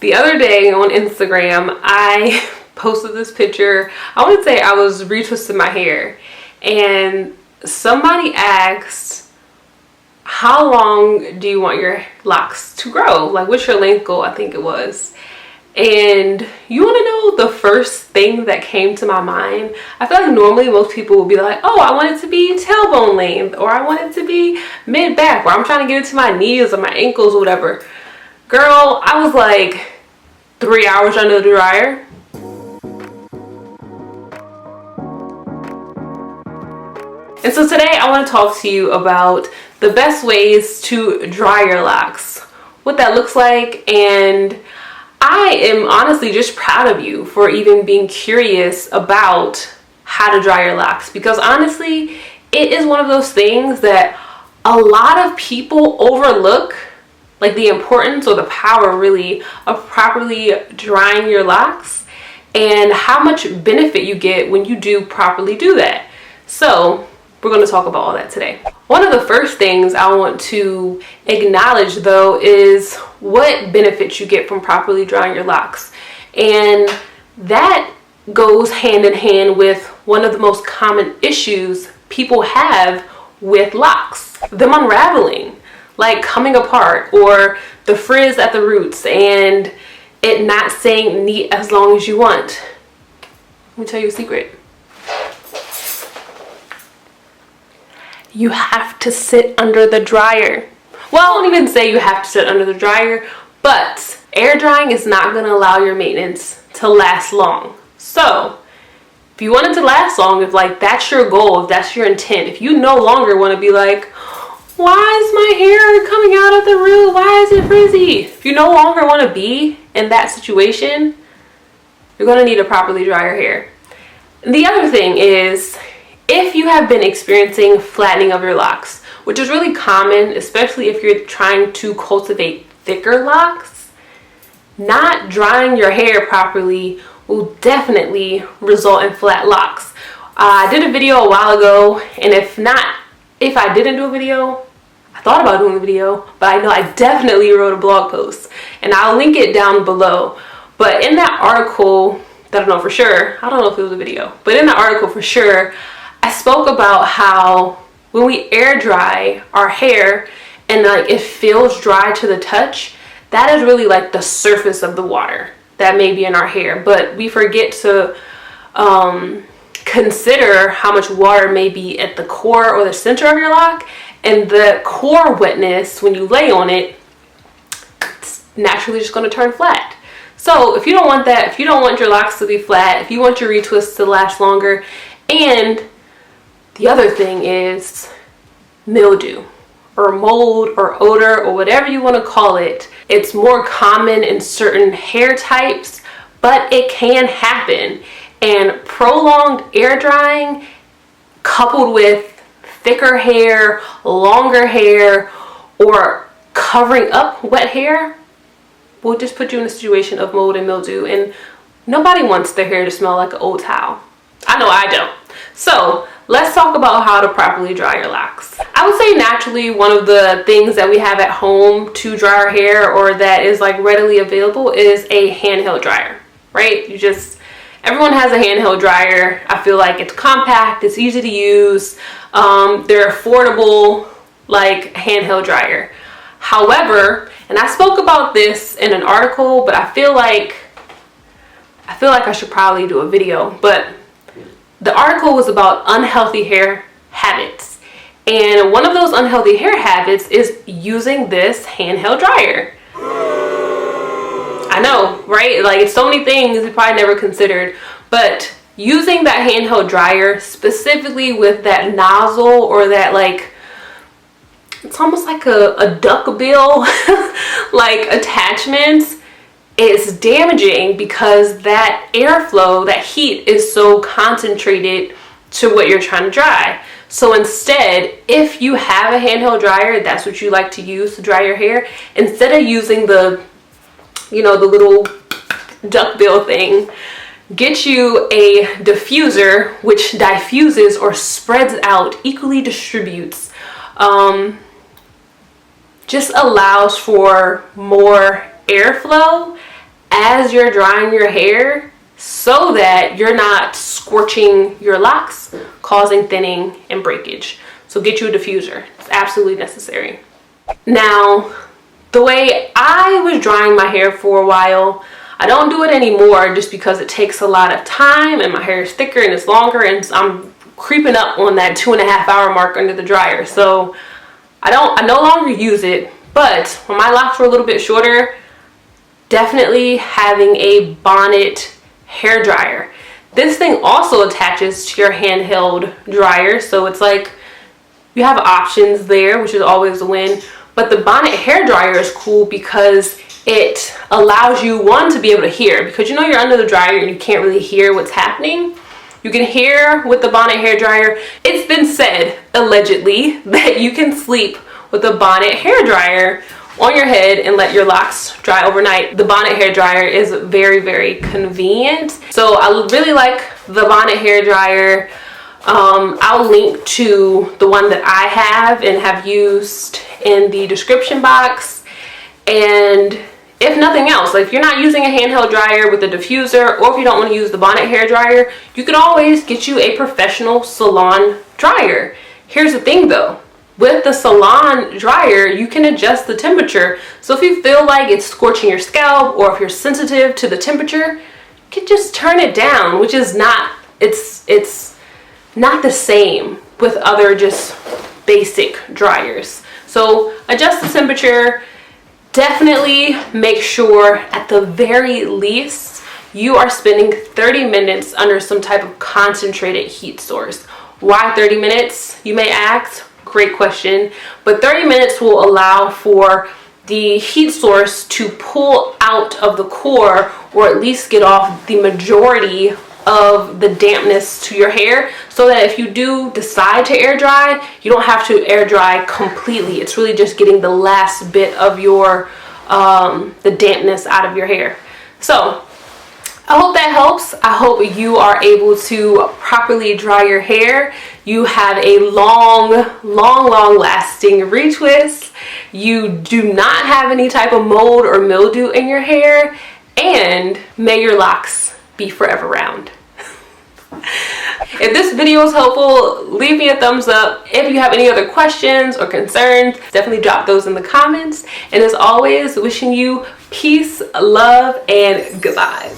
The other day on Instagram, I posted this picture. I would say I was retwisting my hair, and somebody asked, how long do you want your locks to grow? Like, what's your length goal? I think it was. And you want to know the first thing that came to my mind? I feel like normally most people would be like, oh, I want it to be tailbone length, or I want it to be mid-back, or I'm trying to get it to my knees or my ankles or whatever. Girl, I was like 3 hours under the dryer. And so today I want to talk to you about the best ways to dry your locks, what that looks like, and I am honestly just proud of you for even being curious about how to dry your locks, because honestly, it is one of those things that a lot of people overlook, like the importance or the power really of properly drying your locks and how much benefit you get when you do properly do that. So we're going to talk about all that today. One of the first things I want to acknowledge though is what benefits you get from properly drying your locks. And that goes hand in hand with one of the most common issues people have with locks, them unraveling, like coming apart, or the frizz at the roots and it not staying neat as long as you want. Let me tell you a secret. You have to sit under the dryer. Well, I won't even say you have to sit under the dryer, but air drying is not going to allow your maintenance to last long. So if you want it to last long, if like that's your goal, if that's your intent, if you no longer want to be like, why is my hair coming out of the root? Why is it frizzy? If you no longer want to be in that situation, you're going to need to properly dry your hair. And the other thing is, if you have been experiencing flattening of your locks, which is really common, especially if you're trying to cultivate thicker locks, not drying your hair properly will definitely result in flat locks. I did a video a while ago, and if I didn't do a video, I thought about doing a video, but I know I definitely wrote a blog post, and I'll link it down below. But in that article, I don't know for sure, I don't know if it was a video, but in the article for sure, I spoke about how when we air dry our hair and like it feels dry to the touch, that is really like the surface of the water that may be in our hair. But we forget to consider how much water may be at the core or the center of your lock, and the core wetness, when you lay on it, it's naturally just going to turn flat. So if you don't want that, if you don't want your locks to be flat, if you want your retwists to last longer, and the other thing is mildew or mold or odor or whatever you want to call it. It's more common in certain hair types, but it can happen. And prolonged air drying coupled with thicker hair, longer hair, or covering up wet hair will just put you in a situation of mold and mildew. And nobody wants their hair to smell like an old towel. I know I don't. So let's talk about how to properly dry your locks. I would say naturally one of the things that we have at home to dry our hair, or that is like readily available, is a handheld dryer, right? Everyone has a handheld dryer. I feel like it's compact, it's easy to use. They're affordable, like handheld dryer. However, and I spoke about this in an article, but I feel like I should probably do a video, but the article was about unhealthy hair habits. And one of those unhealthy hair habits is using this handheld dryer. I know, right? Like, it's so many things you probably never considered, but using that handheld dryer, specifically with that nozzle or that, like, it's almost like a duck bill like attachment, is damaging because that airflow, that heat is so concentrated to what you're trying to dry. So instead, if you have a handheld dryer, that's what you like to use to dry your hair, instead of using the little duckbill thing, get you a diffuser which diffuses or spreads out, equally distributes, just allows for more airflow as you're drying your hair so that you're not scorching your locks, causing thinning and breakage. So get you a diffuser. It's absolutely necessary. Now, the way I was drying my hair for a while, I don't do it anymore just because it takes a lot of time and my hair is thicker and it's longer, and I'm creeping up on that 2.5 hour mark under the dryer. So I no longer use it, but when my locks were a little bit shorter, definitely having a bonnet hair dryer. This thing also attaches to your handheld dryer, so it's like you have options there, which is always a win. But the bonnet hair dryer is cool because it allows you, one, to be able to hear, because you know you're under the dryer and you can't really hear what's happening. You can hear with the bonnet hair dryer. It's been said, allegedly, that you can sleep with a bonnet hair dryer on your head and let your locks dry overnight. The bonnet hair dryer is very, very convenient. So I really like the bonnet hair dryer. I'll link to the one that I have and have used in the description box. And if nothing else, like if you're not using a handheld dryer with a diffuser, or if you don't want to use the bonnet hair dryer, you can always get you a professional salon dryer. Here's the thing though, with the salon dryer, you can adjust the temperature. So if you feel like it's scorching your scalp, or if you're sensitive to the temperature, you can just turn it down, which is not, it's not the same with other just basic dryers. So adjust the temperature. Definitely make sure at the very least you are spending 30 minutes under some type of concentrated heat source. Why 30 minutes, you may ask? Great question. But 30 minutes will allow for the heat source to pull out of the core, or at least get off the majority of the dampness to your hair, so that if you do decide to air dry, you don't have to air dry completely. It's really just getting the last bit of your the dampness out of your hair. So I hope that helps. I hope you are able to properly dry your hair. You have a long lasting retwist. You do not have any type of mold or mildew in your hair, and may your locks be forever round. If this video was helpful, leave me a thumbs up. If you have any other questions or concerns, definitely drop those in the comments. And as always, wishing you peace, love, and goodbye.